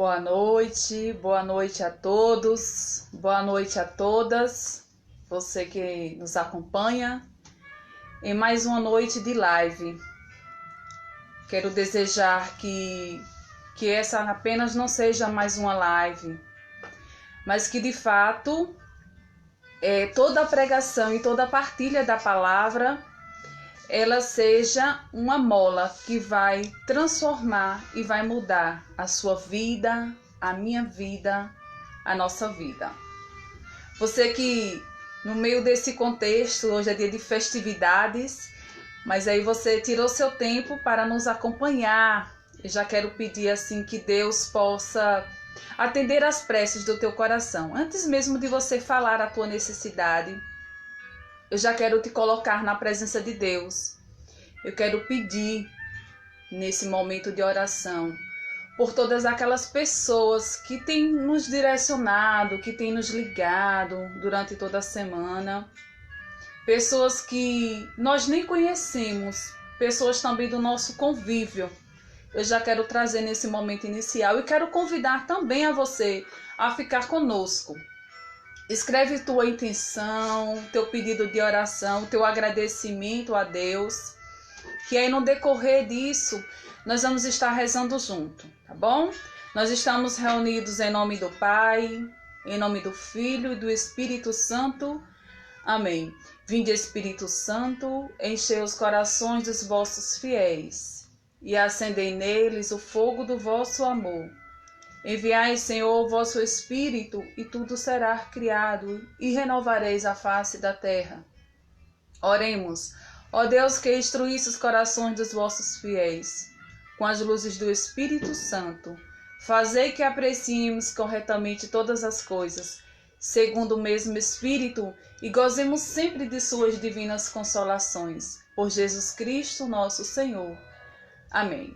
Boa noite a todos, boa noite a todas, você que nos acompanha em mais uma noite de live. Quero desejar que essa apenas não seja mais uma live, mas que de fato toda a pregação e toda a partilha da palavra ela seja uma mola que vai transformar e vai mudar a sua vida, a minha vida, a nossa vida. Você que no meio desse contexto, hoje é dia de festividades, mas aí você tirou seu tempo para nos acompanhar. Eu já quero pedir assim que Deus possa atender às preces do teu coração. Antes mesmo de você falar a tua necessidade, eu já quero te colocar na presença de Deus. Eu quero pedir, nesse momento de oração, por todas aquelas pessoas que têm nos direcionado, que têm nos ligado durante toda a semana. Pessoas que nós nem conhecemos, pessoas também do nosso convívio. Eu já quero trazer nesse momento inicial e quero convidar também a você a ficar conosco. Escreve tua intenção, teu pedido de oração, teu agradecimento a Deus, que aí no decorrer disso nós vamos estar rezando junto, tá bom? Nós estamos reunidos em nome do Pai, em nome do Filho e do Espírito Santo. Amém. Vinde, Espírito Santo, enchei os corações dos vossos fiéis e acendei neles o fogo do vosso amor. Enviai, Senhor, o vosso Espírito, e tudo será criado, e renovareis a face da terra. Oremos. Ó Deus, que instruísse os corações dos vossos fiéis, com as luzes do Espírito Santo, fazei que apreciemos corretamente todas as coisas, segundo o mesmo Espírito, e gozemos sempre de suas divinas consolações. Por Jesus Cristo, nosso Senhor. Amém.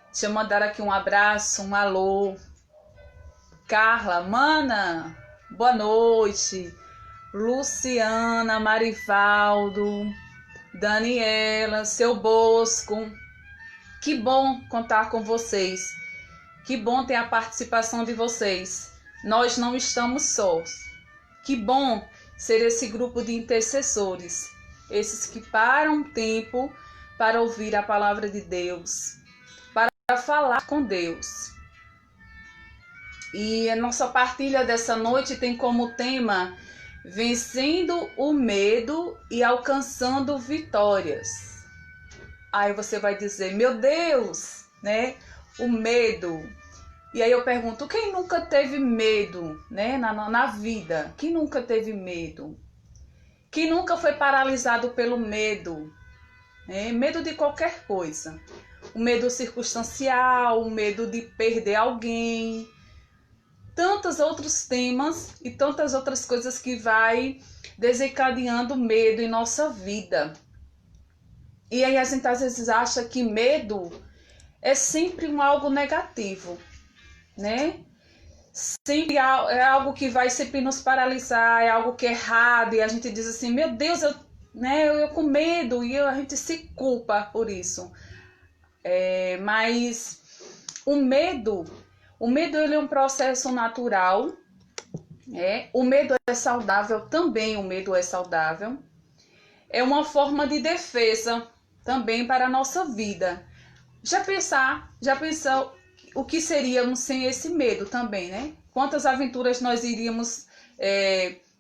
Deixa eu mandar aqui um abraço, um alô. Carla, Mana, boa noite. Luciana, Marivaldo, Daniela, Seu Bosco. Que bom contar com vocês. Que bom ter a participação de vocês. Nós não estamos sós. Que bom ser esse grupo de intercessores. Esses que param tempo para ouvir a palavra de Deus, para falar com Deus. E a nossa partilha dessa noite tem como tema vencendo o medo e alcançando vitórias. Aí você vai dizer, meu Deus, né? O medo. E aí eu pergunto, quem nunca teve medo, né? Na vida? Quem nunca teve medo? Quem nunca foi paralisado pelo medo? Medo de qualquer coisa. O medo circunstancial, o medo de perder alguém, tantos outros temas e tantas outras coisas que vai desencadeando medo em nossa vida. E aí a gente às vezes acha que medo é sempre algo negativo, né? Sempre é algo que vai sempre nos paralisar, é algo que é errado, e a gente diz assim, meu Deus, eu com medo, e a gente se culpa por isso. Mas o medo ele é um processo natural, o medo é saudável, também o medo é saudável, é uma forma de defesa também para a nossa vida. Já pensou o que seríamos sem esse medo também, né? Quantas aventuras nós iríamos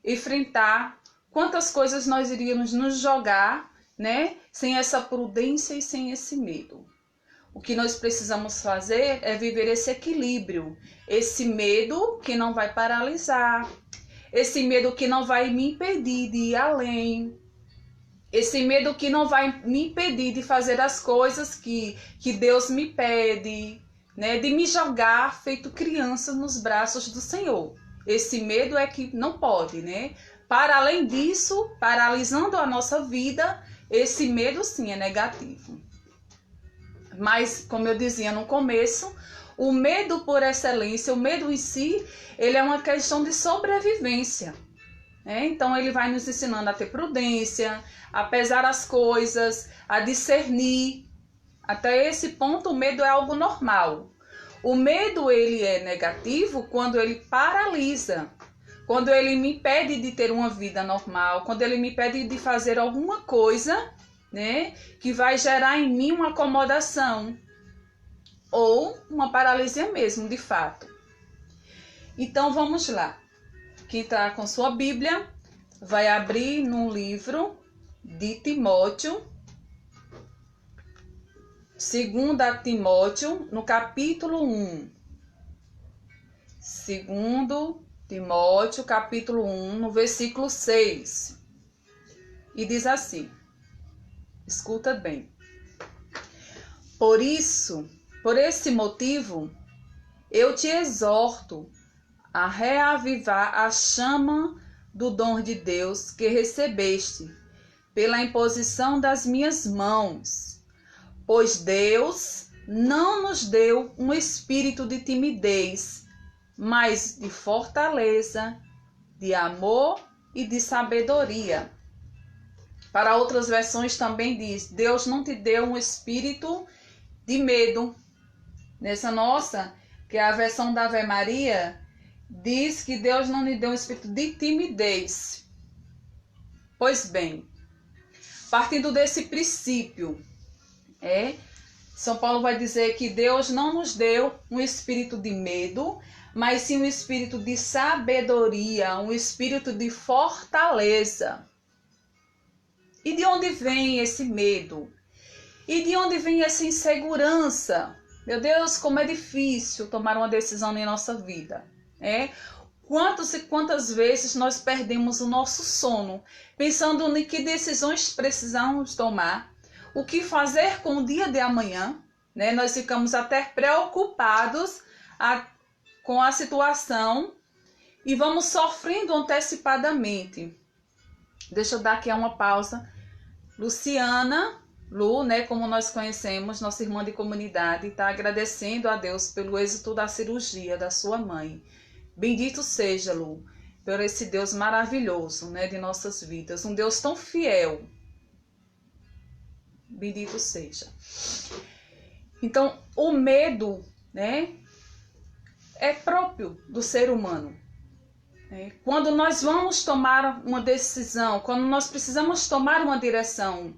enfrentar, quantas coisas nós iríamos nos jogar, né? Sem essa prudência e sem esse medo. O que nós precisamos fazer é viver esse equilíbrio, esse medo que não vai paralisar, esse medo que não vai me impedir de ir além, esse medo que não vai me impedir de fazer as coisas que Deus me pede, né? De me jogar feito criança nos braços do Senhor. Esse medo é que não pode, né? Para além disso, paralisando a nossa vida, esse medo sim é negativo. Mas, como eu dizia no começo, o medo por excelência, o medo em si, ele é uma questão de sobrevivência. Então, ele vai nos ensinando a ter prudência, a pesar as coisas, a discernir. Até esse ponto, o medo é algo normal. O medo, ele é negativo quando ele paralisa, quando ele me impede de ter uma vida normal, quando ele me impede de fazer alguma coisa, né, que vai gerar em mim uma acomodação ou uma paralisia mesmo, de fato. Então vamos lá. Quem está com sua Bíblia vai abrir no livro de Timóteo, 2 Timóteo, no capítulo 1. 2 Timóteo, capítulo 1, no versículo 6. E diz assim, escuta bem. Por esse motivo, eu te exorto a reavivar a chama do dom de Deus que recebeste pela imposição das minhas mãos. Pois Deus não nos deu um espírito de timidez, mas de fortaleza, de amor e de sabedoria. Para outras versões também diz, Deus não te deu um espírito de medo. Nessa nossa, que é a versão da Ave Maria, diz que Deus não lhe deu um espírito de timidez. Pois bem, partindo desse princípio, São Paulo vai dizer que Deus não nos deu um espírito de medo, mas sim um espírito de sabedoria, um espírito de fortaleza. E de onde vem esse medo? E de onde vem essa insegurança? Meu Deus, como é difícil tomar uma decisão em nossa vida. Quantas e quantas vezes nós perdemos o nosso sono, pensando em que decisões precisamos tomar, o que fazer com o dia de amanhã, Nós ficamos até preocupados com a situação e vamos sofrendo antecipadamente. Deixa eu dar aqui uma pausa. Luciana, Lu, como nós conhecemos, nossa irmã de comunidade, está agradecendo a Deus pelo êxito da cirurgia da sua mãe. Bendito seja, Lu, por esse Deus maravilhoso, de nossas vidas. Um Deus tão fiel. Bendito seja. Então, o medo, é próprio do ser humano. Quando nós vamos tomar uma decisão, quando nós precisamos tomar uma direção,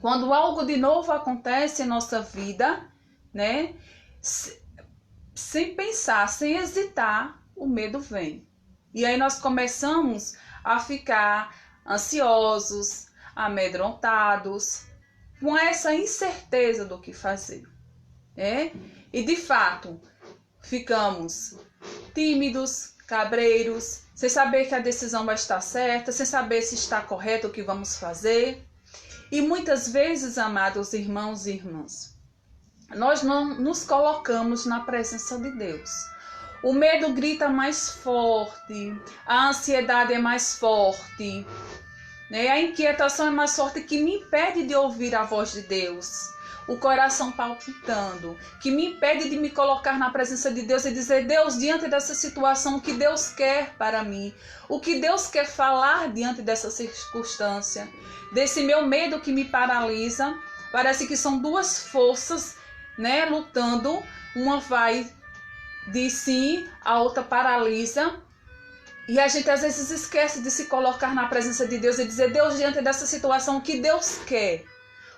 quando algo de novo acontece em nossa vida, sem pensar, sem hesitar, o medo vem. E aí nós começamos a ficar ansiosos, amedrontados, com essa incerteza do que fazer. E de fato, ficamos tímidos, cabreiros, sem saber que a decisão vai estar certa, sem saber se está correto o que vamos fazer. E muitas vezes, amados irmãos e irmãs, nós não nos colocamos na presença de Deus. O medo grita mais forte, a ansiedade é mais forte, a inquietação é mais forte, que me impede de ouvir a voz de Deus. O coração palpitando, que me impede de me colocar na presença de Deus e dizer, Deus, diante dessa situação, o que Deus quer para mim? O que Deus quer falar diante dessa circunstância? Desse meu medo que me paralisa. Parece que são duas forças, lutando. Uma vai de sim, a outra paralisa. E a gente às vezes esquece de se colocar na presença de Deus e dizer, Deus, diante dessa situação, o que Deus quer?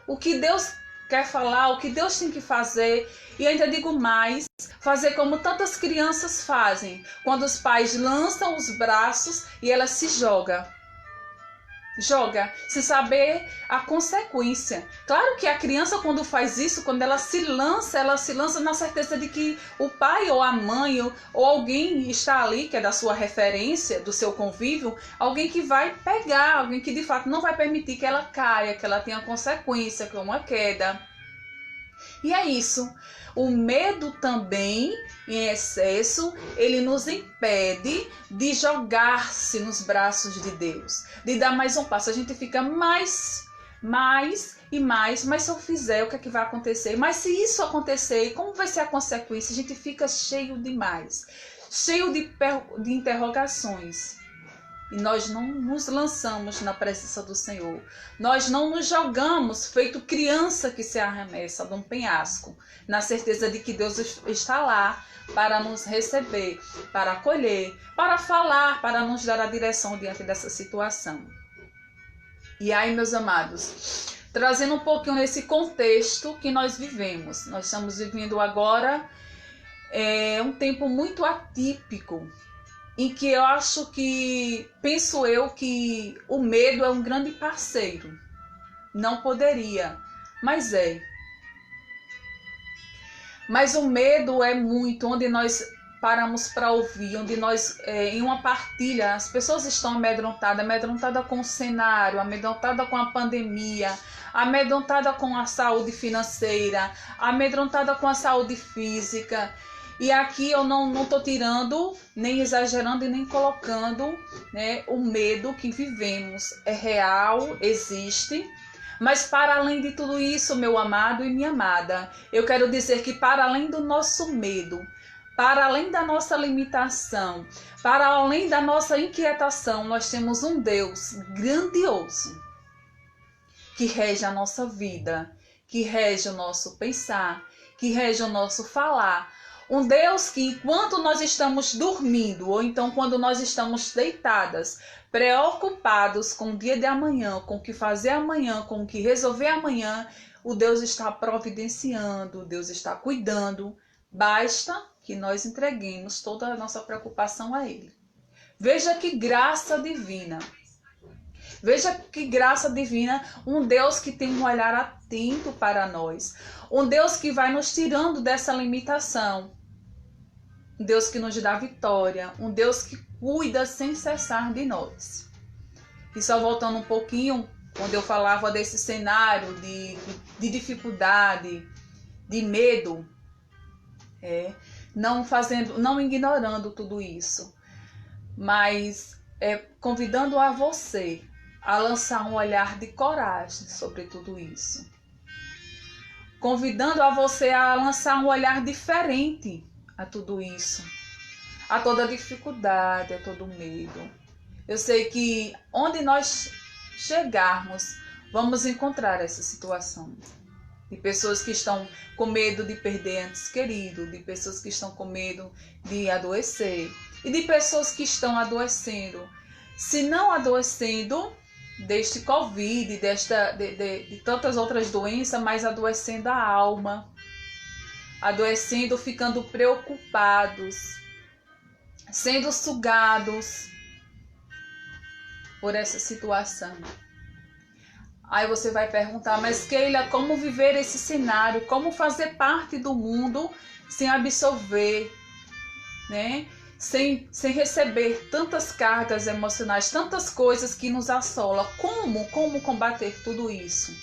O que Deus quer falar, o que Deus tem que fazer. E ainda digo mais, fazer como tantas crianças fazem, quando os pais lançam os braços e ela se joga, sem saber a consequência. Claro que a criança, quando faz isso, quando ela se lança na certeza de que o pai ou a mãe ou alguém está ali, que é da sua referência, do seu convívio, alguém que vai pegar, alguém que de fato não vai permitir que ela caia, que ela tenha consequência, que é uma queda. E é isso. O medo também, em excesso, ele nos impede de jogar-se nos braços de Deus, de dar mais um passo. A gente fica mais e mais, mas se eu fizer, o que é que vai acontecer? Mas se isso acontecer, como vai ser a consequência? A gente fica cheio demais, cheio de interrogações. e nós não nos lançamos na presença do Senhor. Nós não nos jogamos feito criança que se arremessa de um penhasco, na certeza de que Deus está lá para nos receber, para acolher, para falar, para nos dar a direção diante dessa situação. E aí, meus amados, trazendo um pouquinho nesse contexto que nós vivemos. Nós estamos vivendo agora um tempo muito atípico, em que eu acho que, penso eu, que o medo é um grande parceiro. Não poderia, mas é. Mas o medo é muito, onde nós paramos para ouvir, onde nós, em uma partilha, as pessoas estão amedrontadas com o cenário, amedrontadas com a pandemia, amedrontadas com a saúde financeira, amedrontadas com a saúde física. E aqui eu não estou tirando, nem exagerando e nem colocando, né, o medo que vivemos. É real, existe. Mas para além de tudo isso, meu amado e minha amada, eu quero dizer que para além do nosso medo, para além da nossa limitação, para além da nossa inquietação, nós temos um Deus grandioso que rege a nossa vida, que rege o nosso pensar, que rege o nosso falar. Um Deus que, enquanto nós estamos dormindo, ou então quando nós estamos deitadas, preocupados com o dia de amanhã, com o que fazer amanhã, com o que resolver amanhã, o Deus está providenciando, Deus está cuidando. Basta que nós entreguemos toda a nossa preocupação a Ele. Veja que graça divina. Veja que graça divina, um Deus que tem um olhar atento para nós. Um Deus que vai nos tirando dessa limitação. Um Deus que nos dá vitória. Um Deus que cuida sem cessar de nós. E só voltando um pouquinho, quando eu falava desse cenário de dificuldade, de medo, não ignorando tudo isso, mas convidando a você a lançar um olhar de coragem sobre tudo isso. Convidando a você a lançar um olhar diferente a tudo isso, a toda dificuldade, a todo medo. Eu sei que onde nós chegarmos, vamos encontrar essa situação. De pessoas que estão com medo de perder entes queridos, de pessoas que estão com medo de adoecer, e de pessoas que estão adoecendo. Se não adoecendo deste Covid, de tantas outras doenças, mas adoecendo a alma, adoecendo, ficando preocupados, sendo sugados por essa situação. Aí você vai perguntar, mas Keila, como viver esse cenário? Como fazer parte do mundo sem absorver, né? Sem receber tantas cargas emocionais, tantas coisas que nos assolam. Como combater tudo isso?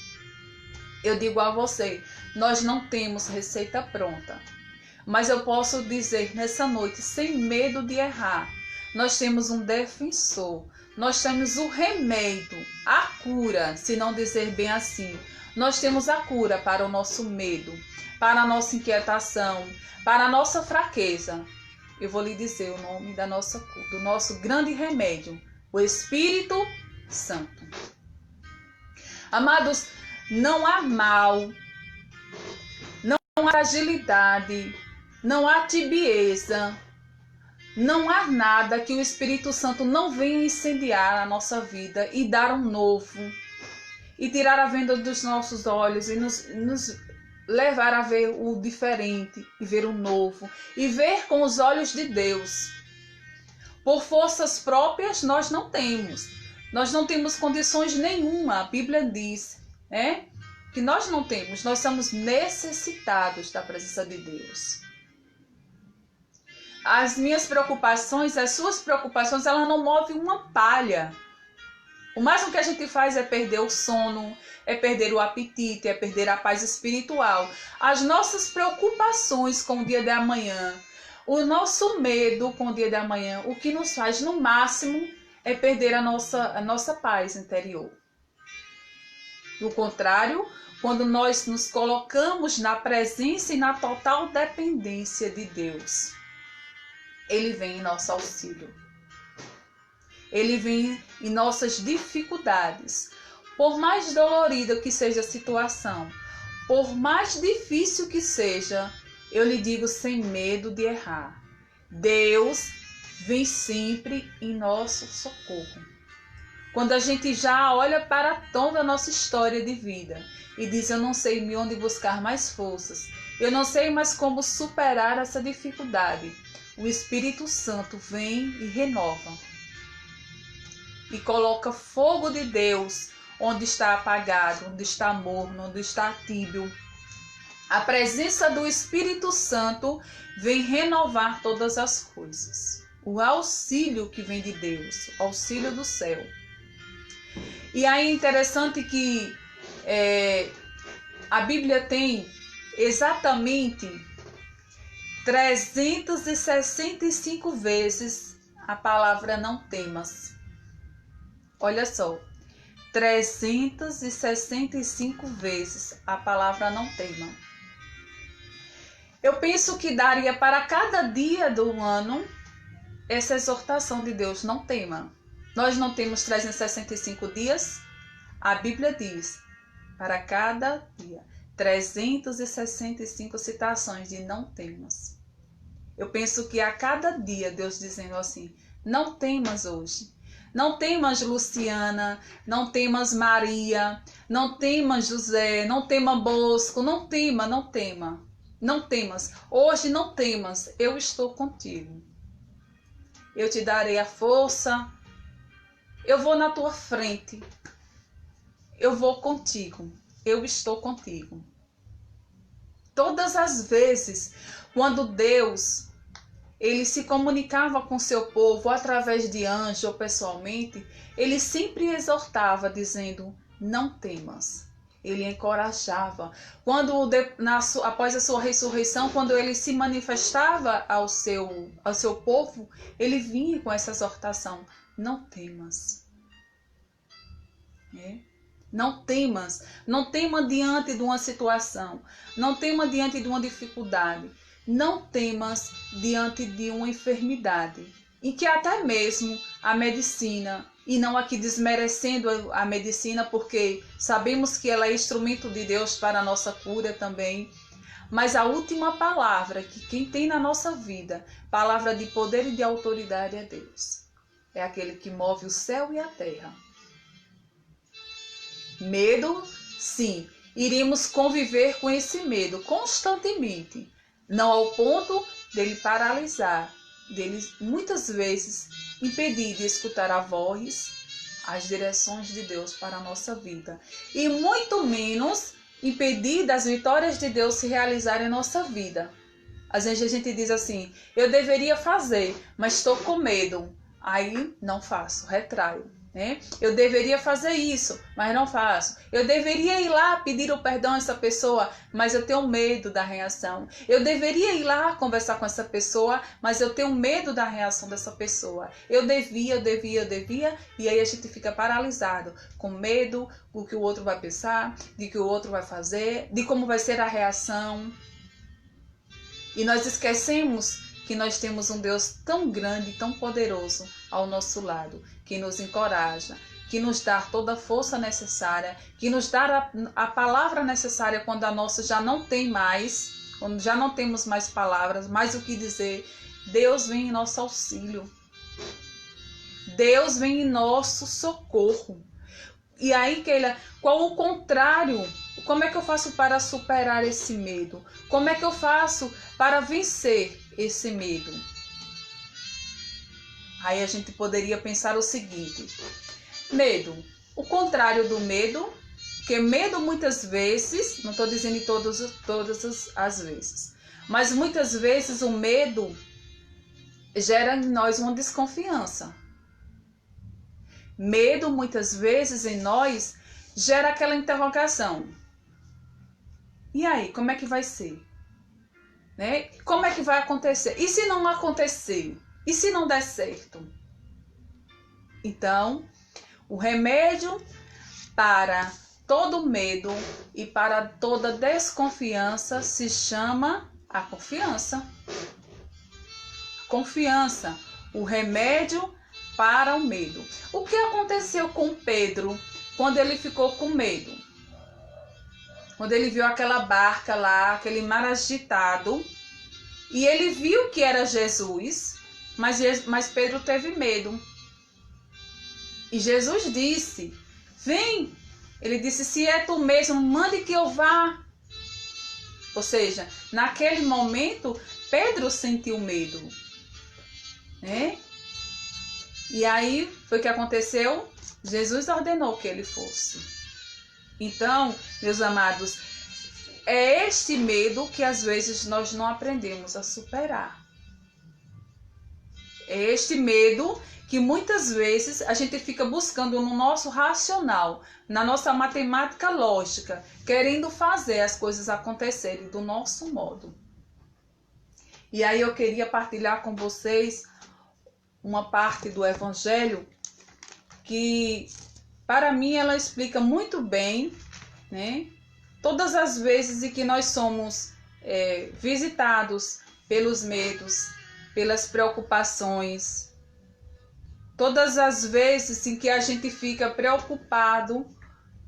Eu digo a você, nós não temos receita pronta. Mas eu posso dizer nessa noite, sem medo de errar, nós temos um defensor. Nós temos o remédio, a cura, se não dizer bem assim. Nós temos a cura para o nosso medo, para a nossa inquietação, para a nossa fraqueza. Eu vou lhe dizer o nome do nosso grande remédio, o Espírito Santo. Amados, não há mal, não há fragilidade, não há tibieza, não há nada que o Espírito Santo não venha incendiar a nossa vida e dar um novo, e tirar a venda dos nossos olhos e nos levar a ver o diferente e ver o novo e ver com os olhos de Deus. Por forças próprias nós não temos condições nenhuma. A Bíblia diz, que nós não temos, nós somos necessitados da presença de Deus. As minhas preocupações, as suas preocupações, elas não movem uma palha. O máximo que a gente faz é perder o sono, é perder o apetite, é perder a paz espiritual. As nossas preocupações com o dia de amanhã, o nosso medo com o dia de amanhã, o que nos faz no máximo é perder a nossa paz interior. Do contrário, quando nós nos colocamos na presença e na total dependência de Deus, Ele vem em nosso auxílio. Ele vem em nossas dificuldades. Por mais dolorida que seja a situação, por mais difícil que seja, eu lhe digo sem medo de errar. Deus vem sempre em nosso socorro. Quando a gente já olha para toda a nossa história de vida e diz, eu não sei onde buscar mais forças, eu não sei mais como superar essa dificuldade, o Espírito Santo vem e renova. E coloca fogo de Deus onde está apagado, onde está morno, onde está tíbio. A presença do Espírito Santo vem renovar todas as coisas. O auxílio que vem de Deus, o auxílio do céu. E aí é interessante que a Bíblia tem exatamente 365 vezes a palavra não temas. Olha só, 365 vezes a palavra não tema. Eu penso que daria para cada dia do ano essa exortação de Deus, não tema. Nós não temos 365 dias? A Bíblia diz, para cada dia, 365 citações de não temas. Eu penso que a cada dia Deus dizendo assim, não temas hoje. Não temas Luciana, não temas Maria, não temas José, não tema Bosco, não tema, não tema. Não temas, hoje não temas, eu estou contigo. Eu te darei a força, eu vou na tua frente, eu vou contigo, eu estou contigo. Todas as vezes, quando Deus ele se comunicava com seu povo através de anjo ou pessoalmente, ele sempre exortava dizendo, não temas. Ele encorajava. Após a sua ressurreição, quando ele se manifestava ao seu povo, ele vinha com essa exortação, não temas. Não temas. Não tema diante de uma situação. Não tema diante de uma dificuldade. Não temas diante de uma enfermidade, em que até mesmo a medicina, e não aqui desmerecendo a medicina, porque sabemos que ela é instrumento de Deus para a nossa cura também, mas a última palavra que quem tem na nossa vida, palavra de poder e de autoridade é Deus. É aquele que move o céu e a terra. Medo, sim, iríamos conviver com esse medo constantemente. Não ao ponto dele paralisar, dele muitas vezes impedir de escutar a voz, as direções de Deus para a nossa vida. E muito menos impedir das vitórias de Deus se realizarem em nossa vida. Às vezes a gente diz assim, eu deveria fazer, mas estou com medo. Aí não faço, retraio. Eu deveria fazer isso, mas não faço. Eu deveria ir lá pedir o perdão a essa pessoa, mas eu tenho medo da reação. Eu deveria ir lá conversar com essa pessoa, mas eu tenho medo da reação dessa pessoa. Eu devia, e aí a gente fica paralisado, com medo do que o outro vai pensar, de que o outro vai fazer, de como vai ser a reação. E nós esquecemos que nós temos um Deus tão grande, tão poderoso ao nosso lado, que nos encoraja, que nos dá toda a força necessária, que nos dá a palavra necessária quando a nossa já não tem mais, quando já não temos mais palavras, mais o que dizer. Deus vem em nosso auxílio. Deus vem em nosso socorro. E aí, Keila, qual o contrário? Como é que eu faço para superar esse medo? Como é que eu faço para vencer esse medo? Aí a gente poderia pensar o seguinte: medo, o contrário do medo, porque medo muitas vezes, não estou dizendo em todas as vezes, mas muitas vezes o medo gera em nós uma desconfiança. Medo muitas vezes em nós gera aquela interrogação. E aí, como é que vai ser? Como é que vai acontecer? E se não acontecer? E se não der certo? Então, o remédio para todo medo e para toda desconfiança se chama a confiança. Confiança. O remédio para o medo. O que aconteceu com Pedro quando ele ficou com medo? Quando ele viu aquela barca lá, aquele mar agitado, e ele viu que era Jesus, mas Pedro teve medo. E Jesus disse, vem. Ele disse, se é tu mesmo, mande que eu vá. Ou seja, naquele momento, Pedro sentiu medo, né? E aí, foi o que aconteceu? Jesus ordenou que ele fosse. Então, meus amados, é este medo que às vezes nós não aprendemos a superar. É este medo que muitas vezes a gente fica buscando no nosso racional, na nossa matemática lógica, querendo fazer as coisas acontecerem do nosso modo. E aí eu queria partilhar com vocês uma parte do Evangelho que, para mim, ela explica muito bem, né, todas as vezes em que nós somos visitados pelos medos, pelas preocupações, todas as vezes em que a gente fica preocupado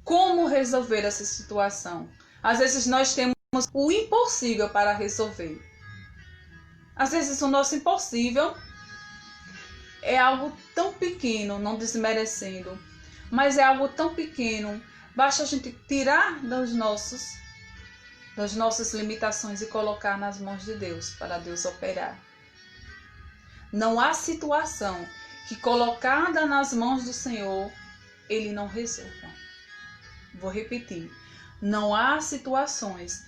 como resolver essa situação. Às vezes nós temos o impossível para resolver. Às vezes o nosso impossível é algo tão pequeno, não desmerecendo, mas é algo tão pequeno. Basta a gente tirar das nossas limitações e colocar nas mãos de Deus, para Deus operar. Não há situação que colocada nas mãos do Senhor, Ele não resolva. Vou repetir. Não há situações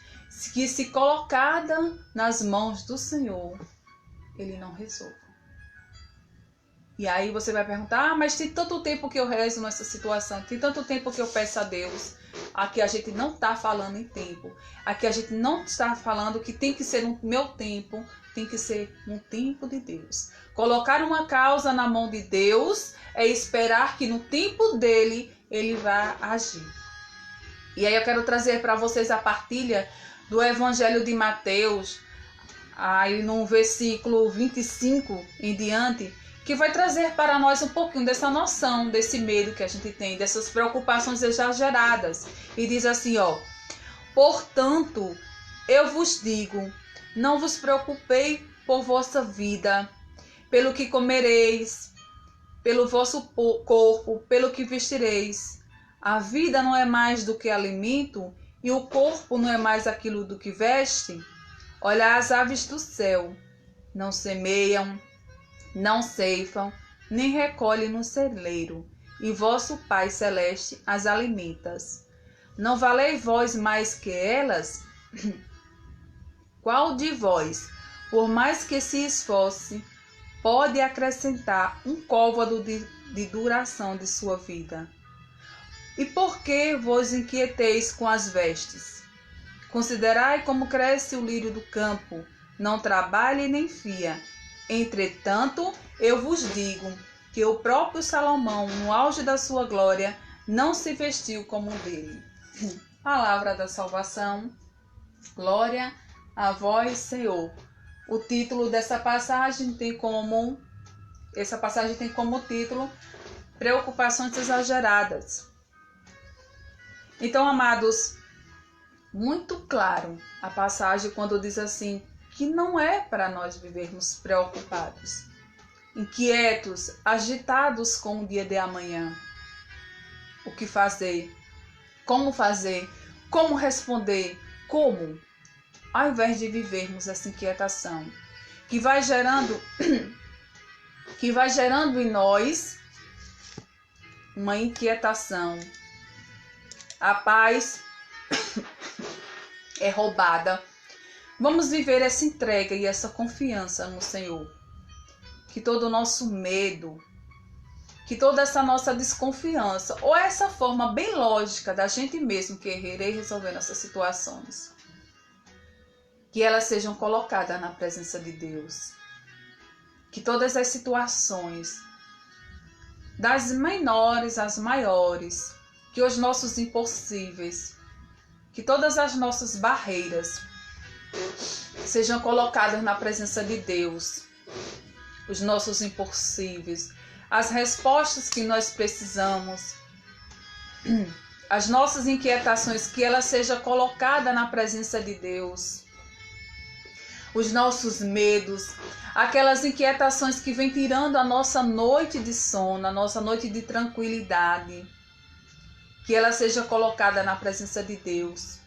que, se colocada nas mãos do Senhor, Ele não resolva. E aí você vai perguntar, mas tem tanto tempo que eu rezo nessa situação, tem tanto tempo que eu peço a Deus. Aqui a gente não está falando em tempo. Aqui a gente não está falando que tem que ser no meu tempo, tem que ser no tempo de Deus. Colocar uma causa na mão de Deus é esperar que no tempo dele, ele vai agir. E aí eu quero trazer para vocês a partilha do Evangelho de Mateus, aí no versículo 25 em diante, que vai trazer para nós um pouquinho dessa noção, desse medo que a gente tem, dessas preocupações exageradas. E diz assim, ó: portanto, eu vos digo, não vos preocupei por vossa vida, pelo que comereis, pelo vosso corpo, pelo que vestireis. A vida não é mais do que alimento, e o corpo não é mais aquilo do que veste? Olha as aves do céu, não semeiam, não ceifam, nem recolhem no celeiro, e vosso Pai Celeste as alimenta. Não valeis vós mais que elas? Qual de vós, por mais que se esforce, pode acrescentar um côvado de duração de sua vida? E por que vos inquieteis com as vestes? Considerai como cresce o lírio do campo, não trabalha nem fia. Entretanto, eu vos digo que o próprio Salomão, no auge da sua glória, não se vestiu como dele. Palavra da salvação. Glória a vós, Senhor. O título dessa passagem tem como título Preocupações exageradas. Então, amados, muito claro a passagem quando diz assim, que não é para nós vivermos preocupados, inquietos, agitados com o dia de amanhã. O que fazer? Como responder? Como? Ao invés de vivermos essa inquietação, que vai gerando em nós uma inquietação. A paz é roubada. Vamos viver essa entrega e essa confiança no Senhor. Que todo o nosso medo, que toda essa nossa desconfiança, ou essa forma bem lógica da gente mesmo querer resolver essas situações, que elas sejam colocadas na presença de Deus. Que todas as situações, das menores às maiores, que os nossos impossíveis, que todas as nossas barreiras sejam colocadas na presença de Deus. Os nossos impossíveis, as respostas que nós precisamos, as nossas inquietações, que ela seja colocada na presença de Deus, os nossos medos, aquelas inquietações que vêm tirando a nossa noite de sono, a nossa noite de tranquilidade, que ela seja colocada na presença de Deus.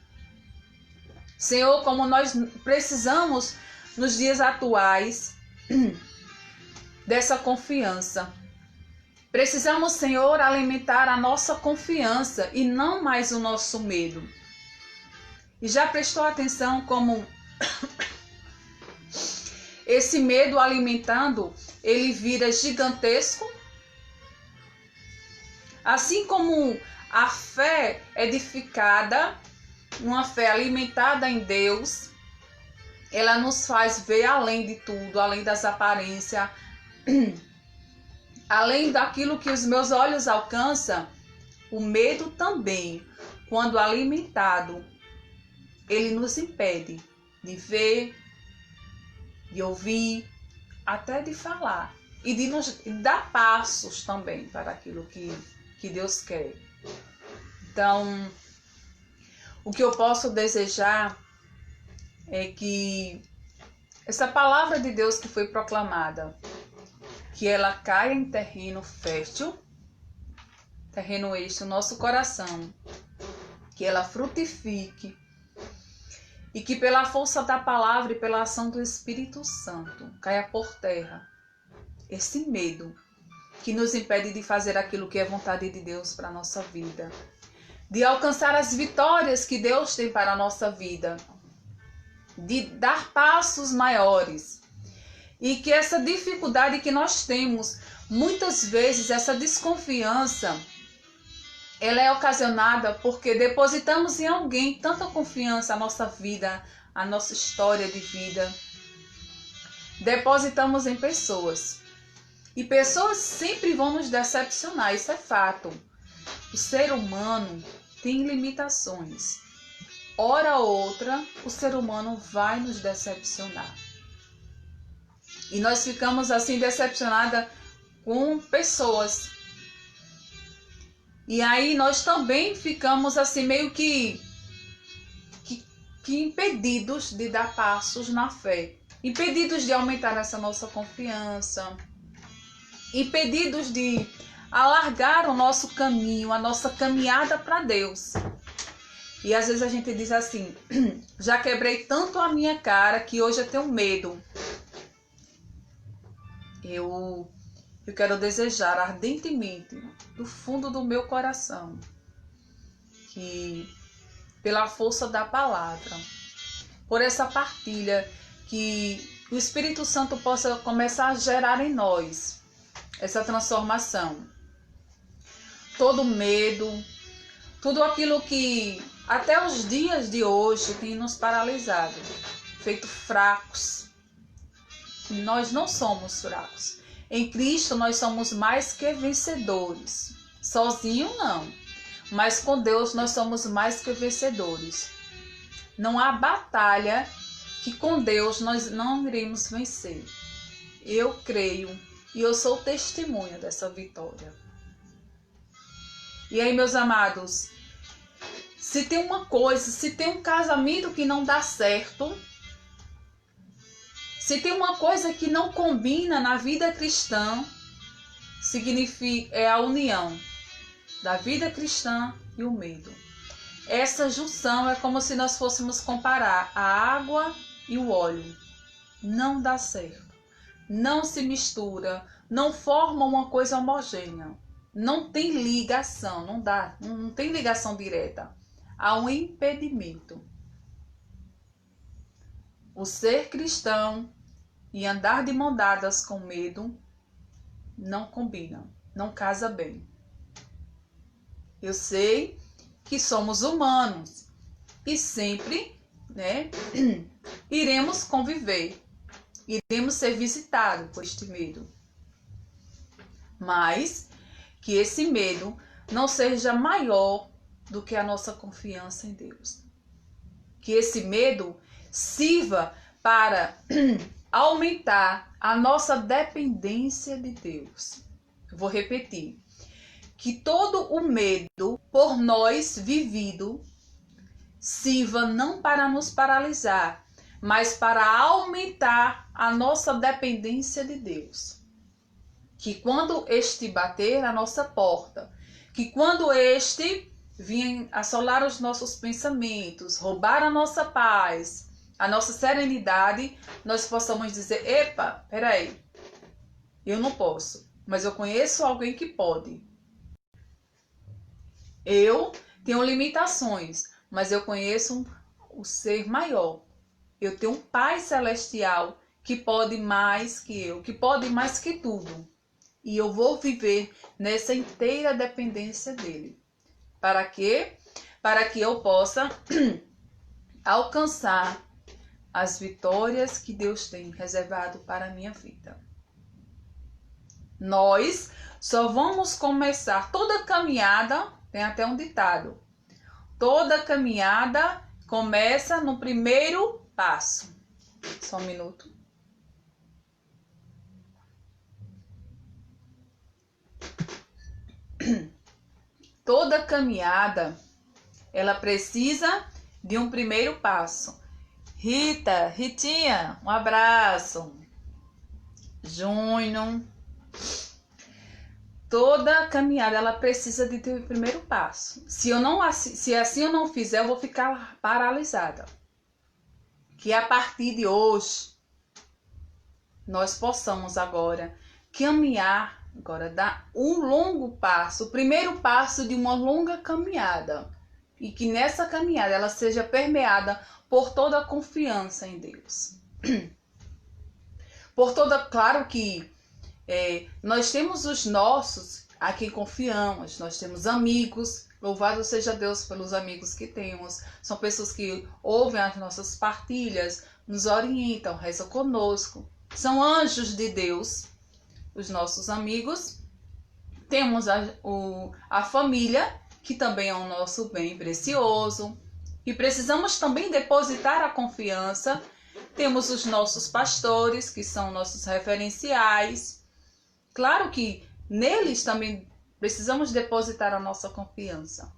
Senhor, como nós precisamos nos dias atuais dessa confiança. Precisamos, Senhor, alimentar a nossa confiança e não mais o nosso medo. E já prestou atenção como esse medo alimentando, ele vira gigantesco? Assim como a fé edificada, uma fé alimentada em Deus, ela nos faz ver além de tudo, além das aparências, além daquilo que os meus olhos alcançam. O medo também, quando alimentado, ele nos impede de ver, de ouvir, até de falar e de nos dar passos também para aquilo que Deus quer. Então, o que eu posso desejar é que essa palavra de Deus que foi proclamada, que ela caia em terreno fértil, terreno este, o nosso coração, que ela frutifique e que pela força da palavra e pela ação do Espírito Santo caia por terra esse medo que nos impede de fazer aquilo que é vontade de Deus para a nossa vida, de alcançar as vitórias que Deus tem para a nossa vida, de dar passos maiores. E que essa dificuldade que nós temos, muitas vezes essa desconfiança, ela é ocasionada porque depositamos em alguém tanta confiança, a nossa vida, a nossa história de vida. Depositamos em pessoas. E pessoas sempre vão nos decepcionar, isso é fato. O ser humano tem limitações. Hora ou outra, o ser humano vai nos decepcionar. E nós ficamos assim decepcionadas com pessoas. E aí nós também ficamos assim meio que impedidos de dar passos na fé. Impedidos de aumentar essa nossa confiança. Impedidos de alargar o nosso caminho, a nossa caminhada para Deus. E às vezes a gente diz assim, já quebrei tanto a minha cara que hoje eu tenho medo. Eu quero desejar ardentemente, do fundo do meu coração, que pela força da palavra, por essa partilha, que o Espírito Santo possa começar a gerar em nós essa transformação. Todo medo, tudo aquilo que até os dias de hoje tem nos paralisado, feito fracos. Nós não somos fracos. Em Cristo nós somos mais que vencedores. Sozinho não. Mas com Deus nós somos mais que vencedores. Não há batalha que com Deus nós não iremos vencer. Eu creio e eu sou testemunha dessa vitória. E aí, meus amados, se tem uma coisa, se tem um casamento que não dá certo, se tem uma coisa que não combina na vida cristã, é a união da vida cristã e o medo. Essa junção é como se nós fôssemos comparar a água e o óleo. Não dá certo. Não se mistura, não forma uma coisa homogênea. Não tem ligação, não tem ligação direta. Há um impedimento. O ser cristão e andar de mão dadas com medo não combinam, não casa bem. Eu sei que somos humanos e sempre, iremos conviver, iremos ser visitados por este medo. Mas que esse medo não seja maior do que a nossa confiança em Deus. Que esse medo sirva para aumentar a nossa dependência de Deus. Eu vou repetir. Que todo o medo por nós vivido sirva não para nos paralisar, mas para aumentar a nossa dependência de Deus. Que quando este bater a nossa porta, que quando este vir assolar os nossos pensamentos, roubar a nossa paz, a nossa serenidade, nós possamos dizer, epa, peraí, eu não posso, mas eu conheço alguém que pode. Eu tenho limitações, mas eu conheço o ser maior. Eu tenho um Pai Celestial que pode mais que eu, que pode mais que tudo. E eu vou viver nessa inteira dependência dele. Para quê? Para que eu possa alcançar as vitórias que Deus tem reservado para a minha vida. Nós só vamos começar toda caminhada, tem até um ditado, toda caminhada começa no primeiro passo. Só um minuto. Toda caminhada, ela precisa de um primeiro passo. Ritinha, um abraço. Júnior. Toda caminhada, ela precisa de ter o primeiro passo. Se assim eu não fizer, eu vou ficar paralisada. Que a partir de hoje, nós possamos agora caminhar, agora dar um longo passo, o primeiro passo de uma longa caminhada. E que nessa caminhada ela seja permeada por toda a confiança em Deus. Por toda, claro que nós temos os nossos a quem confiamos, nós temos amigos, louvado seja Deus pelos amigos que temos, são pessoas que ouvem as nossas partilhas, nos orientam, rezam conosco, são anjos de Deus, os nossos amigos. Temos a família, que também é o nosso bem precioso, e precisamos também depositar a confiança. Temos os nossos pastores, que são nossos referenciais. Claro que neles também precisamos depositar a nossa confiança.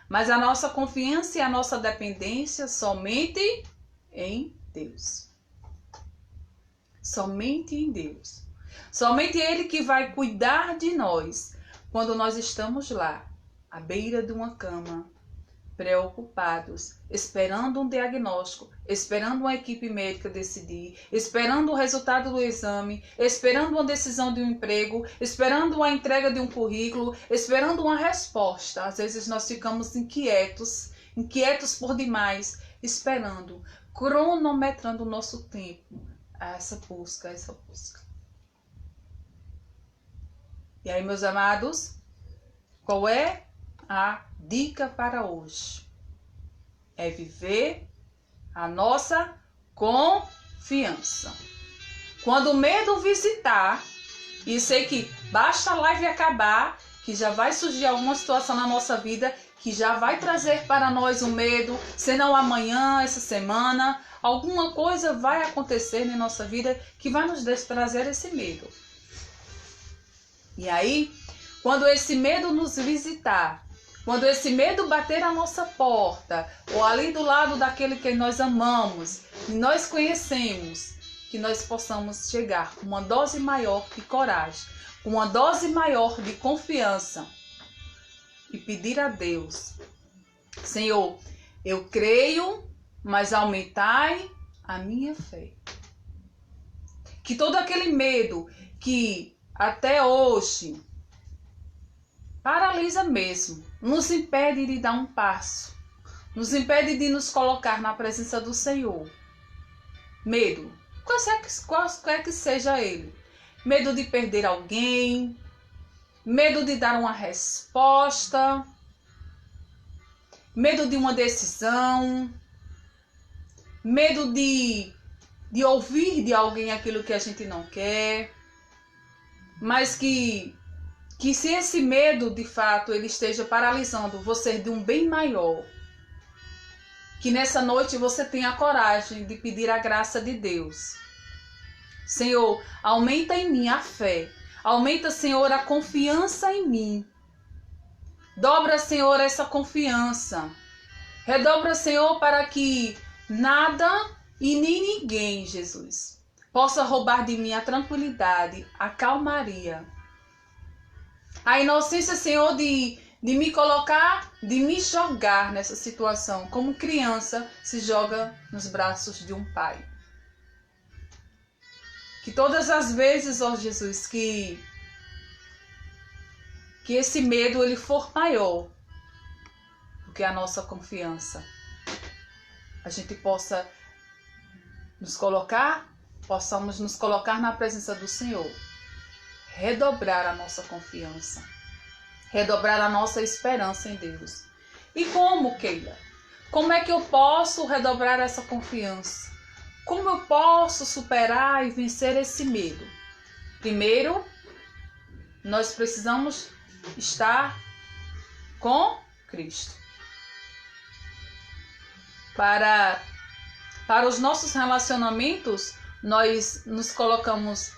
Mas a nossa confiança e a nossa dependência somente em Deus. Somente em Deus. Somente Ele que vai cuidar de nós quando nós estamos lá, à beira de uma cama, preocupados, esperando um diagnóstico, esperando uma equipe médica decidir, esperando o resultado do exame, esperando uma decisão de um emprego, esperando a entrega de um currículo, esperando uma resposta. Às vezes nós ficamos inquietos por demais, esperando, cronometrando o nosso tempo a essa busca. E aí, meus amados, qual é a dica para hoje? É viver a nossa confiança. Quando o medo visitar, e sei que basta a live acabar, que já vai surgir alguma situação na nossa vida que já vai trazer para nós o medo, senão amanhã, essa semana, alguma coisa vai acontecer na nossa vida que vai nos trazer esse medo. E aí, quando esse medo nos visitar, quando esse medo bater a nossa porta, ou ali do lado daquele que nós amamos, e nós conhecemos, que nós possamos chegar com uma dose maior de coragem, com uma dose maior de confiança, e pedir a Deus: Senhor, eu creio, mas aumentai a minha fé. Que todo aquele medo que até hoje paralisa mesmo, nos impede de dar um passo, nos impede de nos colocar na presença do Senhor. Medo, qualquer que seja ele. Medo de perder alguém, medo de dar uma resposta, medo de uma decisão, medo de ouvir de alguém aquilo que a gente não quer, mas que se esse medo, de fato, ele esteja paralisando você de um bem maior, que nessa noite você tenha a coragem de pedir a graça de Deus. Senhor, aumenta em mim a fé, Aumenta, Senhor, a confiança em mim. Dobra, Senhor, essa confiança. Redobra, Senhor, para que nada e nem ninguém, Jesus, possa roubar de mim a tranquilidade, a calmaria, a inocência, Senhor, de me colocar, de me jogar nessa situação, como criança se joga nos braços de um pai. Que todas as vezes, ó Jesus, que esse medo ele for maior do que a nossa confiança, a gente possamos nos colocar na presença do Senhor, redobrar a nossa confiança, redobrar a nossa esperança em Deus. E como, Keila? Como é que eu posso redobrar essa confiança? Como eu posso superar e vencer esse medo? Primeiro, nós precisamos estar com Cristo. Para os nossos relacionamentos, nós nos colocamos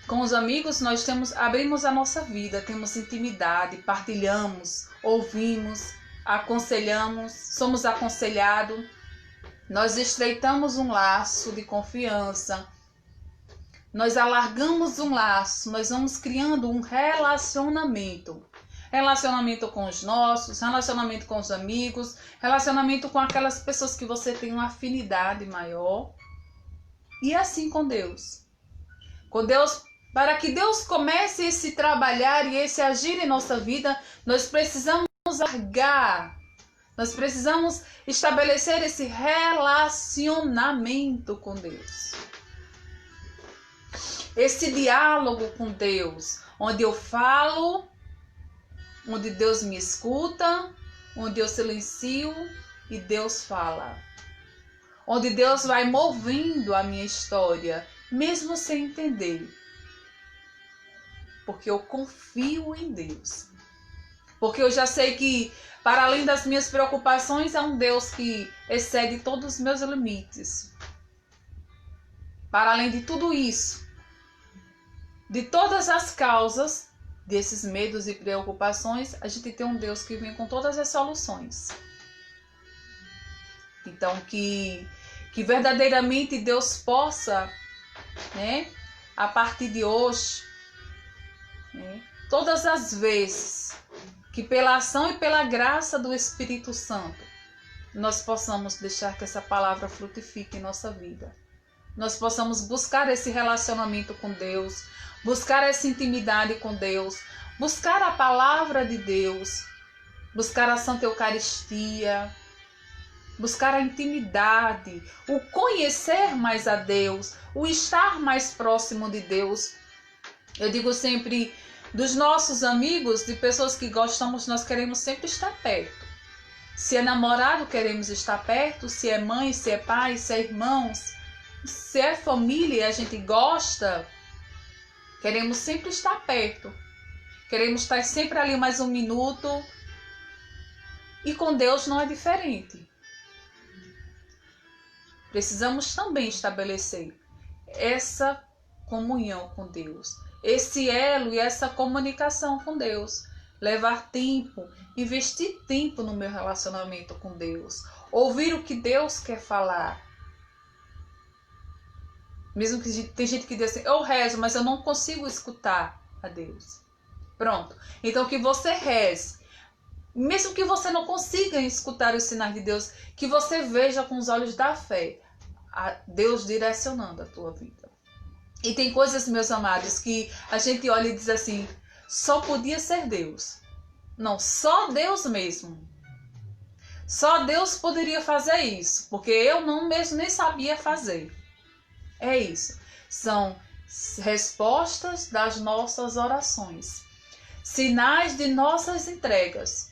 com os amigos, nós abrimos a nossa vida, temos intimidade, partilhamos, ouvimos, aconselhamos, somos aconselhados, nós estreitamos um laço de confiança, nós alargamos um laço, nós vamos criando um relacionamento. Relacionamento com os nossos, relacionamento com os amigos, relacionamento com aquelas pessoas que você tem uma afinidade maior. E assim com Deus. Com Deus, para que Deus comece esse trabalhar e esse agir em nossa vida, nós precisamos largar. Nós precisamos estabelecer esse relacionamento com Deus. Esse diálogo com Deus, onde eu falo, onde Deus me escuta, onde eu silencio e Deus fala. Onde Deus vai movendo a minha história, mesmo sem entender. Porque eu confio em Deus. Porque eu já sei que, para além das minhas preocupações, há um Deus que excede todos os meus limites. Para além de tudo isso, de todas as causas desses medos e preocupações, a gente tem um Deus que vem com todas as soluções. Então, que verdadeiramente Deus possa, a partir de hoje, todas as vezes que pela ação e pela graça do Espírito Santo, nós possamos deixar que essa palavra frutifique em nossa vida. Nós possamos buscar esse relacionamento com Deus, buscar essa intimidade com Deus, buscar a palavra de Deus, buscar a Santa Eucaristia, buscar a intimidade, o conhecer mais a Deus, o estar mais próximo de Deus. Eu digo sempre, dos nossos amigos, de pessoas que gostamos, nós queremos sempre estar perto. Se é namorado, queremos estar perto, se é mãe, se é pai, se é irmãos, se é família, a gente gosta, queremos sempre estar perto. Queremos estar sempre ali mais um minuto. E com Deus não é diferente. Precisamos também estabelecer essa comunhão com Deus, esse elo e essa comunicação com Deus. Levar tempo, investir tempo no meu relacionamento com Deus. Ouvir o que Deus quer falar. Mesmo que tem gente que diz assim, eu rezo, mas eu não consigo escutar a Deus. Pronto. Então que você reze. Mesmo que você não consiga escutar os sinais de Deus, que você veja com os olhos da fé a Deus direcionando a tua vida. E tem coisas, meus amados, que a gente olha e diz assim, só podia ser Deus. Não, só Deus mesmo. Só Deus poderia fazer isso, porque eu não mesmo nem sabia fazer. É isso. São respostas das nossas orações. Sinais de nossas entregas.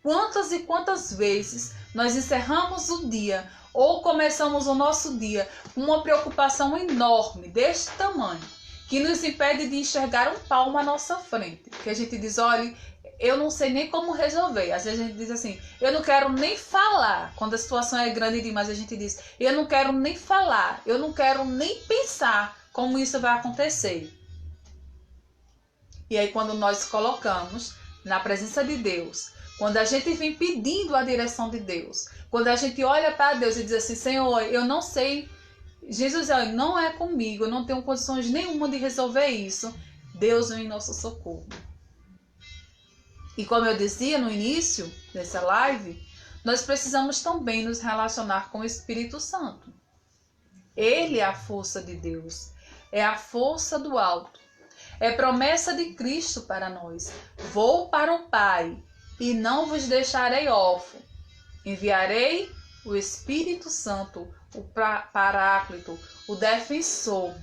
Quantas e quantas vezes nós encerramos o dia ou começamos o nosso dia com uma preocupação enorme deste tamanho, que nos impede de enxergar um palmo à nossa frente. Que a gente diz, olha, eu não sei nem como resolver. Às vezes a gente diz assim, eu não quero nem falar. Quando a situação é grande demais, a gente diz, eu não quero nem falar, eu não quero nem pensar como isso vai acontecer. E aí quando nós colocamos na presença de Deus, quando a gente vem pedindo a direção de Deus, quando a gente olha para Deus e diz assim, Senhor, eu não sei, Jesus, não é comigo, eu não tenho condições nenhuma de resolver isso, Deus vem em nosso socorro. E como eu dizia no início dessa live, nós precisamos também nos relacionar com o Espírito Santo. Ele é a força de Deus, é a força do alto, é promessa de Cristo para nós. Vou para o Pai e não vos deixarei órfão. Enviarei o Espírito Santo, o Paráclito, o Defensor.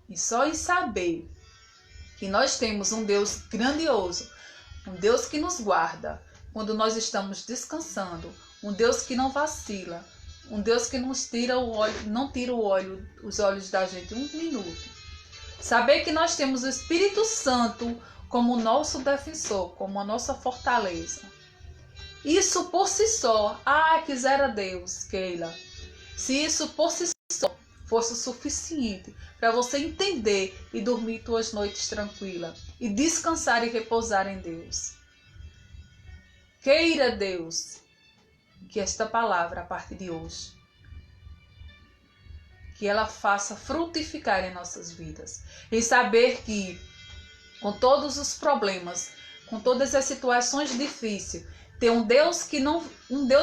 E só em saber que nós temos um Deus grandioso, um Deus que nos guarda quando nós estamos descansando, um Deus que não vacila, um Deus que nos tira o olho, não tira os olhos da gente um minuto. Saber que nós temos o Espírito Santo como o nosso defensor, como a nossa fortaleza. Isso por si só, quisera Deus, Keila, se isso por si só fosse o suficiente para você entender e dormir tuas noites tranquilas e descansar e repousar em Deus. Queira Deus que esta palavra, a partir de hoje, que ela faça frutificar em nossas vidas. Em saber que, com todos os problemas, com todas as situações difíceis, tem um Deus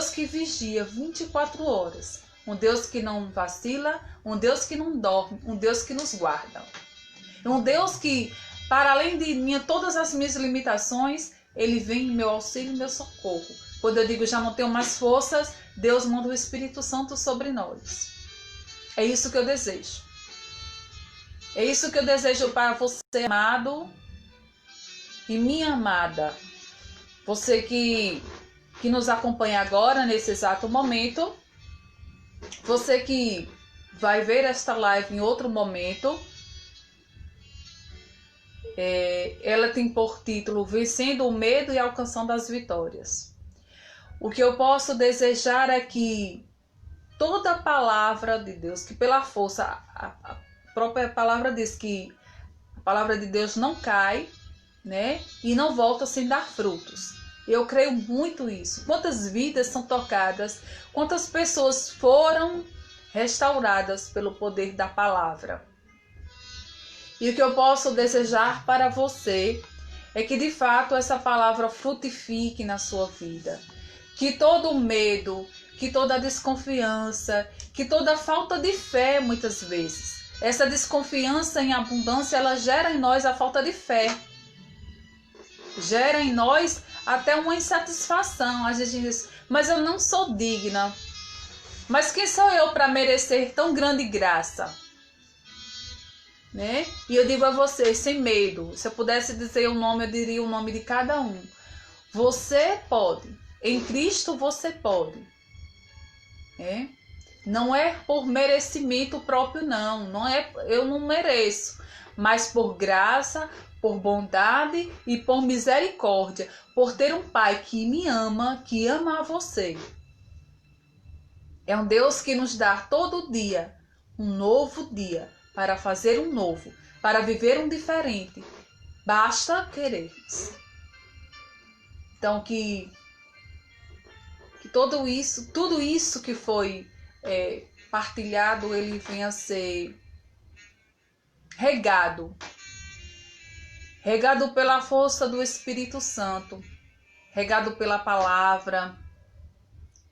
que vigia 24 horas. Um Deus que não vacila, um Deus que não dorme, um Deus que nos guarda. Um Deus que, para além de todas as minhas limitações, Ele vem em meu auxílio e meu socorro. Quando eu digo já não tenho mais forças, Deus manda o Espírito Santo sobre nós. É isso que eu desejo. É isso que eu desejo para você, amado e minha amada. Você que nos acompanha agora, nesse exato momento. Você que vai ver esta live em outro momento. Ela tem por título Vencendo o Medo e Alcançando as Vitórias. O que eu posso desejar é que toda a palavra de Deus, que pela força, a própria palavra diz que a palavra de Deus não cai, né? E não volta sem dar frutos. Eu creio muito nisso. Quantas vidas são tocadas, quantas pessoas foram restauradas pelo poder da palavra. E o que eu posso desejar para você é que de fato essa palavra frutifique na sua vida. Que todo medo, que toda desconfiança, que toda falta de fé muitas vezes. Essa desconfiança em abundância, ela gera em nós a falta de fé. Gera em nós até uma insatisfação. A gente diz, mas eu não sou digna. Mas quem sou eu para merecer tão grande graça? Né? E eu digo a vocês, sem medo, se eu pudesse dizer o nome, eu diria o nome de cada um. Você pode, em Cristo você pode. Não é por merecimento próprio, não é, eu não mereço, mas por graça, por bondade e por misericórdia, por ter um Pai que me ama, que ama a você. É um Deus que nos dá todo dia um novo dia, para fazer um novo, para viver um diferente. Basta querermos. Então que tudo isso que foi partilhado, ele venha a ser regado pela força do Espírito Santo, regado pela palavra,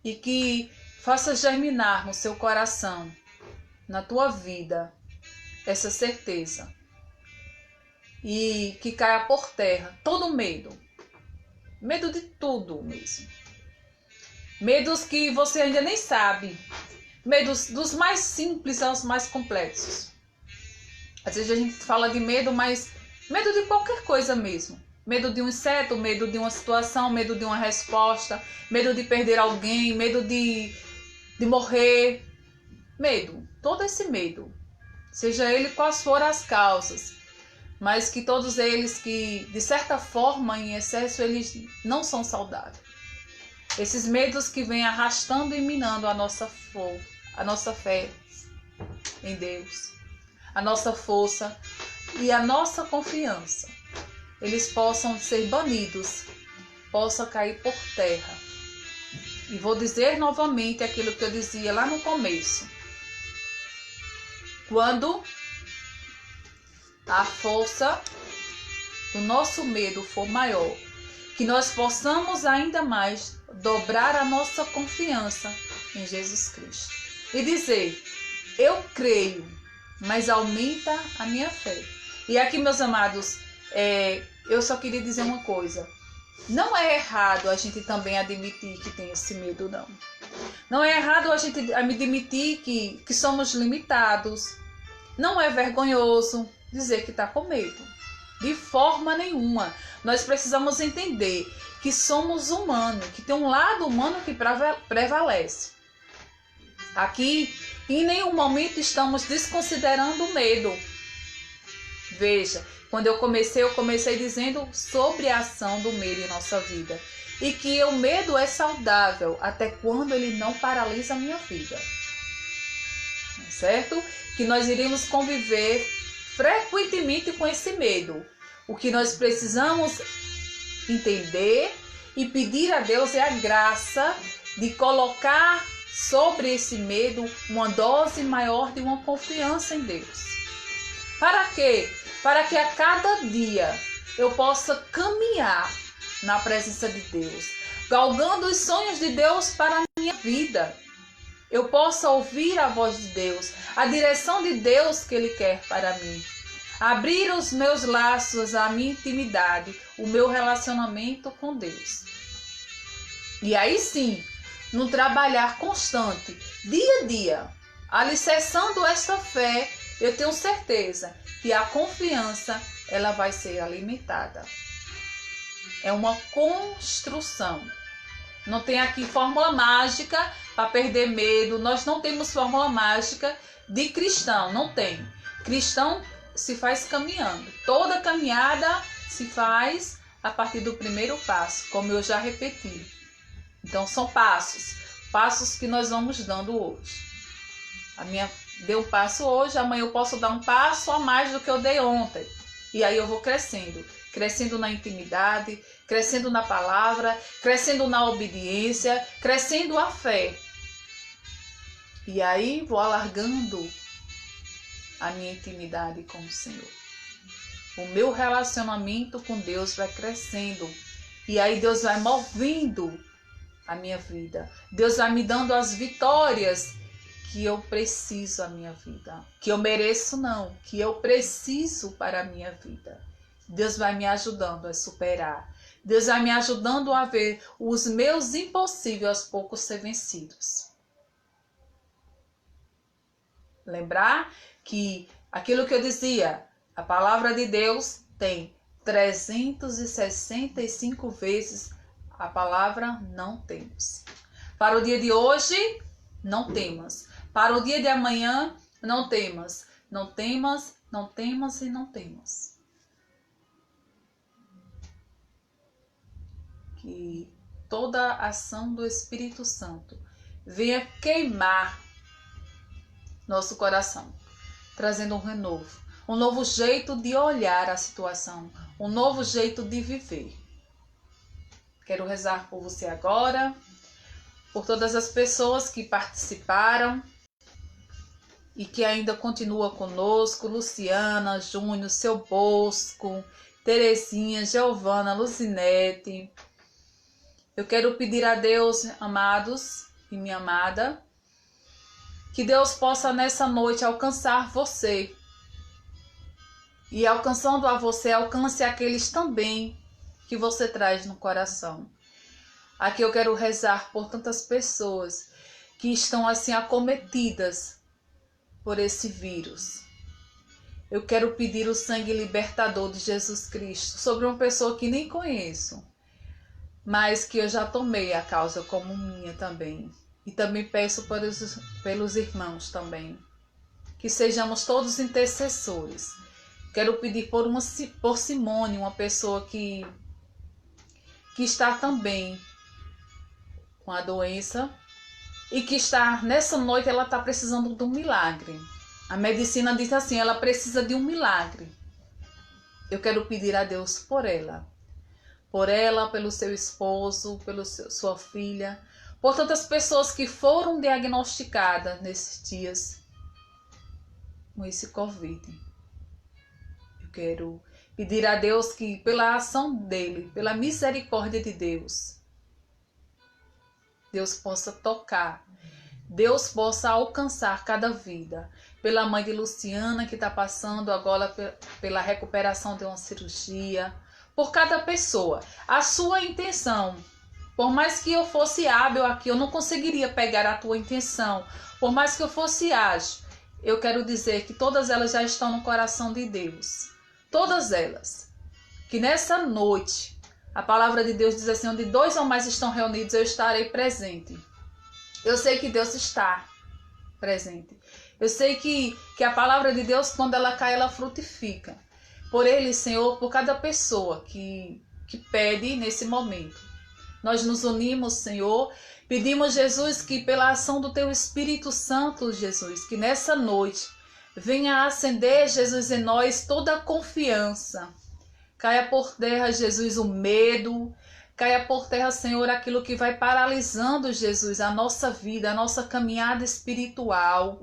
e que faça germinar no seu coração, na tua vida, essa certeza, e que caia por terra todo medo de tudo mesmo, medos que você ainda nem sabe, medos dos mais simples aos mais complexos. Às vezes a gente fala de medo, mas medo de qualquer coisa mesmo. Medo de um inseto, medo de uma situação, medo de uma resposta, medo de perder alguém, medo de morrer. Medo, todo esse medo, seja ele quais forem as causas, mas que todos eles que, de certa forma, em excesso, eles não são saudáveis. Esses medos que vêm arrastando e minando a nossa fé, em Deus, a nossa força e a nossa confiança, eles possam ser banidos, possam cair por terra. E vou dizer novamente aquilo que eu dizia lá no começo. Quando a força do nosso medo for maior, que nós possamos ainda mais dobrar a nossa confiança em Jesus Cristo e dizer: eu creio, mas aumenta a minha fé. E aqui, meus amados, eu só queria dizer uma coisa: não é errado a gente também admitir que tem esse medo, não. Não é errado a gente admitir que somos limitados. Não é vergonhoso dizer que está com medo. De forma nenhuma. Nós precisamos entender que somos humanos, que tem um lado humano que prevalece. Aqui, em nenhum momento estamos desconsiderando o medo. Veja, quando eu comecei dizendo sobre a ação do medo em nossa vida. E que o medo é saudável até quando ele não paralisa a minha vida. Certo? Que nós iremos conviver frequentemente com esse medo. O que nós precisamos entender e pedir a Deus é a graça de colocar sobre esse medo uma dose maior de uma confiança em Deus. Para quê? Para que a cada dia eu possa caminhar na presença de Deus, galgando os sonhos de Deus para a minha vida. Eu possa ouvir a voz de Deus, a direção de Deus que Ele quer para mim. Abrir os meus laços, a minha intimidade, o meu relacionamento com Deus. E aí sim, no trabalhar constante, dia a dia, alicerçando esta fé, eu tenho certeza que a confiança ela vai ser alimentada. É uma construção. Não tem aqui fórmula mágica para perder medo. Nós não temos fórmula mágica de cristão. Não tem. Cristão se faz caminhando. Toda caminhada se faz a partir do primeiro passo, como eu já repeti. Então são passos que nós vamos dando hoje. Dei um passo hoje, amanhã eu posso dar um passo a mais do que eu dei ontem. E aí eu vou crescendo na intimidade, crescendo na palavra, crescendo na obediência, crescendo a fé. E aí vou alargando a minha intimidade com o Senhor. O meu relacionamento com Deus vai crescendo. E aí Deus vai movendo a minha vida. Deus vai me dando as vitórias que eu preciso à minha vida. Que eu mereço não, que eu preciso para a minha vida. Deus vai me ajudando a superar. Deus vai me ajudando a ver os meus impossíveis aos poucos ser vencidos. Lembrar que aquilo que eu dizia, a palavra de Deus tem 365 vezes a palavra não temos. Para o dia de hoje, não temos. Para o dia de amanhã, não temos. Não temos, não temos e não temos. Que toda a ação do Espírito Santo venha queimar nosso coração, trazendo um renovo, um novo jeito de olhar a situação, um novo jeito de viver. Quero rezar por você agora, por todas as pessoas que participaram e que ainda continuam conosco, Luciana, Júnior, Seu Bosco, Terezinha, Giovana, Luzinete. Eu quero pedir a Deus, amados e minha amada, que Deus possa nessa noite alcançar você. E alcançando a você, alcance aqueles também que você traz no coração. Aqui eu quero rezar por tantas pessoas que estão assim acometidas por esse vírus. Eu quero pedir o sangue libertador de Jesus Cristo sobre uma pessoa que nem conheço, mas que eu já tomei a causa como minha também. E também peço pelos irmãos também, que sejamos todos intercessores. Quero pedir por Simone, uma pessoa que está também com a doença e que está nessa noite, ela está precisando de um milagre. A medicina diz assim, ela precisa de um milagre. Eu quero pedir a Deus por ela, pelo seu esposo, sua filha, por tantas pessoas que foram diagnosticadas nesses dias com esse Covid. Eu quero pedir a Deus que pela ação dele, pela misericórdia de Deus, Deus possa tocar, Deus possa alcançar cada vida. Pela mãe de Luciana que está passando agora pela recuperação de uma cirurgia, por cada pessoa. A sua intenção, por mais que eu fosse hábil aqui, eu não conseguiria pegar a tua intenção. Por mais que eu fosse ágil, eu quero dizer que todas elas já estão no coração de Deus. Todas elas. Que nessa noite, a palavra de Deus diz assim, onde 2 ou mais estão reunidos, eu estarei presente. Eu sei que Deus está presente. Eu sei que a palavra de Deus, quando ela cai, ela frutifica. Por ele, Senhor, por cada pessoa que pede nesse momento. Nós nos unimos, Senhor, pedimos, Jesus, que pela ação do Teu Espírito Santo, Jesus, que nessa noite venha acender, Jesus, em nós toda a confiança. Caia por terra, Jesus, o medo. Caia por terra, Senhor, aquilo que vai paralisando, Jesus, a nossa vida, a nossa caminhada espiritual.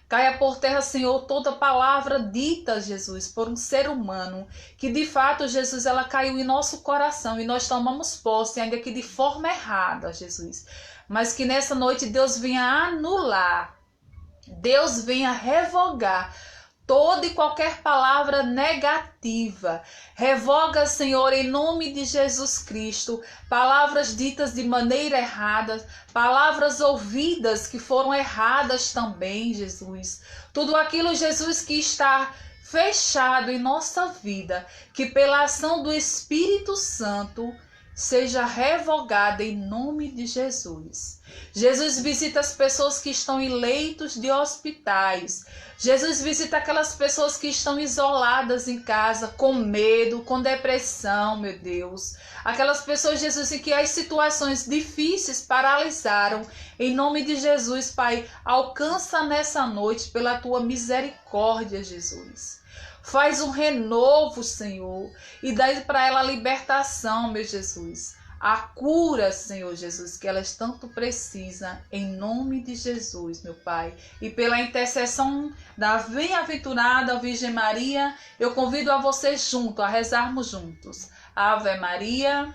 Caia por terra, Senhor, toda palavra dita, Jesus, por um ser humano, que de fato, Jesus, ela caiu em nosso coração e nós tomamos posse, ainda que de forma errada, Jesus. Mas que nessa noite Deus venha anular, Deus venha revogar toda e qualquer palavra negativa. Revoga, Senhor, em nome de Jesus Cristo, palavras ditas de maneira errada, palavras ouvidas que foram erradas também, Jesus. Tudo aquilo, Jesus, que está fechado em nossa vida, que pela ação do Espírito Santo seja revogada em nome de Jesus. Jesus visita as pessoas que estão em leitos de hospitais. Jesus visita aquelas pessoas que estão isoladas em casa, com medo, com depressão, meu Deus. Aquelas pessoas, Jesus, em que as situações difíceis paralisaram. Em nome de Jesus, Pai, alcança nessa noite pela Tua misericórdia, Jesus. Faz um renovo, Senhor, e dá para ela a libertação, meu Jesus. A cura, Senhor Jesus, que elas tanto precisam, em nome de Jesus, meu Pai. E pela intercessão da bem-aventurada Virgem Maria, eu convido a vocês juntos, a rezarmos juntos. Ave Maria,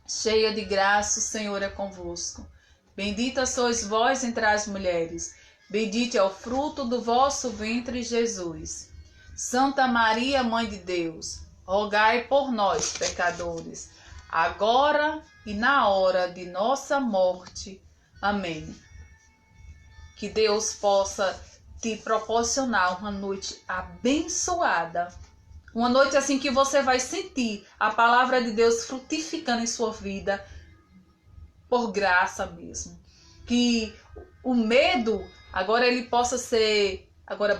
cheia de graça, o Senhor é convosco. Bendita sois vós entre as mulheres. Bendito é o fruto do vosso ventre, Jesus. Santa Maria, Mãe de Deus, rogai por nós, pecadores, agora e na hora de nossa morte. Amém. Que Deus possa te proporcionar uma noite abençoada. Uma noite assim que você vai sentir a palavra de Deus frutificando em sua vida, por graça mesmo. Que o medo, agora ele possa ser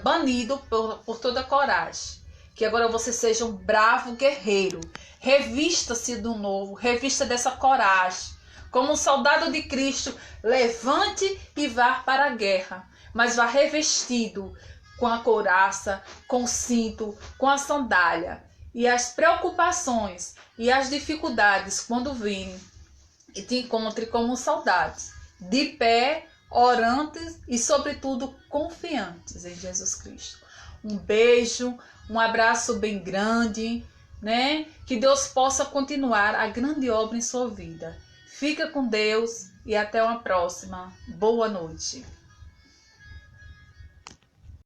banido por toda a coragem. Que agora você seja um bravo guerreiro. Revista-se do novo, revista dessa coragem. Como um soldado de Cristo, levante e vá para a guerra. Mas vá revestido com a couraça, com o cinto, com a sandália. E as preocupações e as dificuldades, quando virem, e te encontre como soldados, de pé, orantes e, sobretudo, confiantes em Jesus Cristo. Um beijo, um abraço bem grande, né? Que Deus possa continuar a grande obra em sua vida. Fica com Deus e até uma próxima. Boa noite.